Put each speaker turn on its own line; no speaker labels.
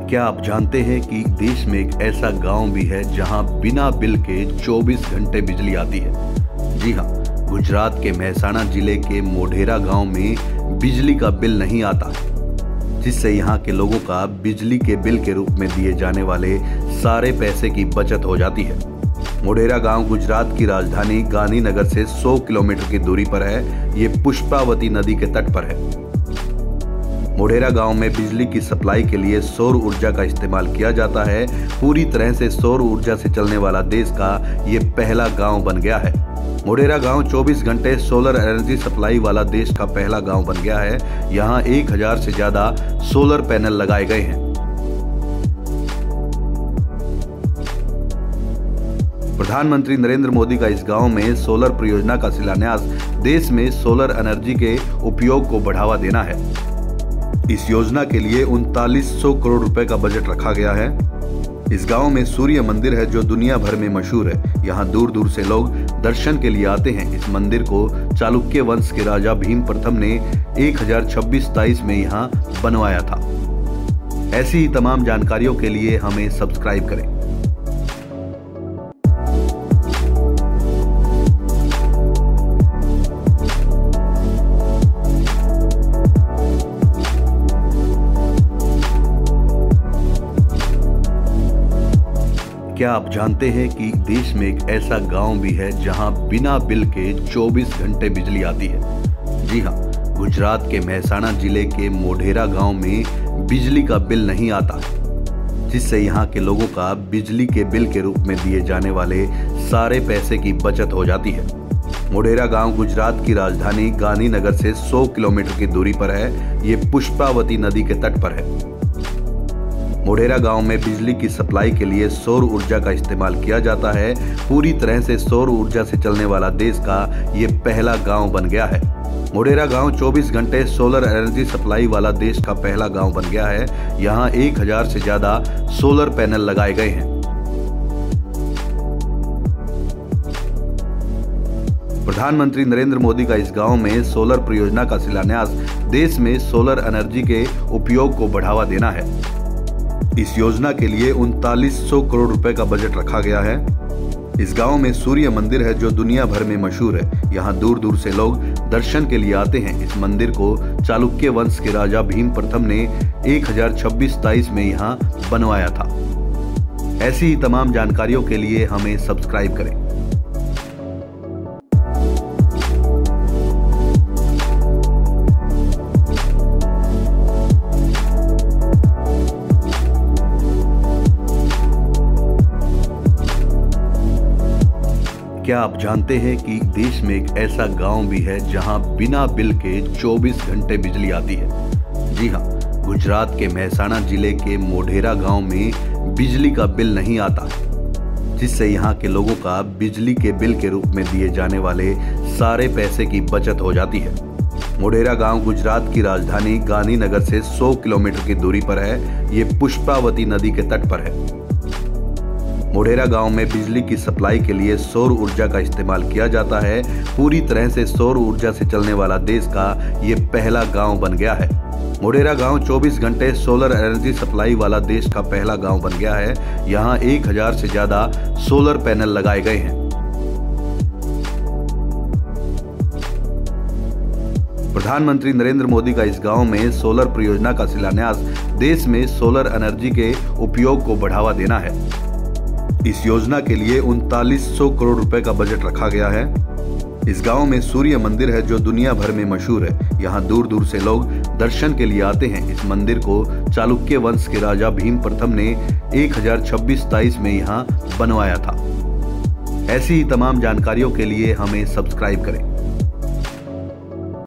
क्या आप जानते हैं कि देश में एक ऐसा गांव भी है जहां बिना बिल के 24 घंटे बिजली आती है? जी हां, गुजरात के मेहसाणा जिले के मोढेरा गांव में बिजली का बिल नहीं आता, जिससे यहां के लोगों का बिजली के बिल के रूप में दिए जाने वाले सारे पैसे की बचत हो जाती है। मोढेरा गांव गुजरात की राजधानी गांधीनगर से 100 किलोमीटर की दूरी पर है। ये पुष्पावती नदी के तट पर है। मोढेरा गांव में बिजली की सप्लाई के लिए सौर ऊर्जा का इस्तेमाल किया जाता है। पूरी तरह से सौर ऊर्जा से चलने वाला देश का ये पहला गांव बन गया है। मोढेरा गांव 24 घंटे सोलर एनर्जी सप्लाई वाला देश का पहला गांव बन गया है। यहां 1000 से ज्यादा सोलर पैनल लगाए गए हैं। प्रधानमंत्री नरेंद्र मोदी का इस गांव में सोलर परियोजना का शिलान्यास देश में सोलर एनर्जी के उपयोग को बढ़ावा देना है। इस योजना के लिए 3900 करोड़ रुपए का बजट रखा गया है। इस गांव में सूर्य मंदिर है जो दुनिया भर में मशहूर है। यहाँ दूर दूर से लोग दर्शन के लिए आते हैं। इस मंदिर को चालुक्य वंश के राजा भीम प्रथम ने 1026-27 में यहाँ बनवाया था। ऐसी ही तमाम जानकारियों के लिए हमें सब्सक्राइब करें। क्या आप जानते हैं कि देश में एक ऐसा गांव भी है जहां बिना बिल के 24 घंटे बिजली आती है? जी हां, गुजरात के मेहसाणा जिले के मोढेरा गांव में बिजली का बिल नहीं आता, जिससे यहां के लोगों का बिजली के बिल के रूप में दिए जाने वाले सारे पैसे की बचत हो जाती है। मोढेरा गांव गुजरात की राजधानी गांधीनगर से 100 किलोमीटर की दूरी पर है। ये पुष्पावती नदी के तट पर है। मोढेरा गांव में बिजली की सप्लाई के लिए सौर ऊर्जा का इस्तेमाल किया जाता है। पूरी तरह से सौर ऊर्जा से चलने वाला देश का ये पहला गांव बन गया है। मोढेरा गांव 24 घंटे सोलर एनर्जी सप्लाई वाला देश का पहला गांव बन गया है। यहां 1000 से ज्यादा सोलर पैनल लगाए गए हैं। प्रधानमंत्री नरेंद्र मोदी का इस गांव में सोलर परियोजना का शिलान्यास देश में सोलर एनर्जी के उपयोग को बढ़ावा देना है। इस योजना के लिए 3900 करोड़ रुपए का बजट रखा गया है। इस गांव में सूर्य मंदिर है जो दुनिया भर में मशहूर है। यहाँ दूर दूर से लोग दर्शन के लिए आते हैं। इस मंदिर को चालुक्य वंश के राजा भीम प्रथम ने 1026-27 में यहाँ बनवाया था। ऐसी ही तमाम जानकारियों के लिए हमें सब्सक्राइब करें। क्या आप जानते हैं कि देश में एक ऐसा गांव भी है जहां बिना बिल के 24 घंटे बिजली आती है? जी हां, गुजरात के मेहसाणा जिले के मोढेरा गांव में बिजली का बिल नहीं आता, जिससे यहां के लोगों का बिजली के बिल के रूप में दिए जाने वाले सारे पैसे की बचत हो जाती है। मोढेरा गांव गुजरात की राजधानी गांधीनगर से 100 किलोमीटर की दूरी पर है। ये पुष्पावती नदी के तट पर है। मोढेरा गांव में बिजली की सप्लाई के लिए सौर ऊर्जा का इस्तेमाल किया जाता है। पूरी तरह से सौर ऊर्जा से चलने वाला देश का ये पहला गांव बन गया है। मोढेरा गांव 24 घंटे सोलर एनर्जी सप्लाई वाला देश का पहला गांव बन गया है। यहां 1000 से ज्यादा सोलर पैनल लगाए गए हैं। प्रधानमंत्री नरेंद्र मोदी का इस गांव में सोलर परियोजना का शिलान्यास देश में सोलर एनर्जी के उपयोग को बढ़ावा देना है। इस योजना के लिए 3900 करोड़ रुपए का बजट रखा गया है। इस गांव में सूर्य मंदिर है जो दुनिया भर में मशहूर है। यहाँ दूर दूर से लोग दर्शन के लिए आते हैं। इस मंदिर को चालुक्य वंश के राजा भीम प्रथम ने 1026-27 में यहाँ बनवाया था। ऐसी ही तमाम जानकारियों के लिए हमें सब्सक्राइब करें।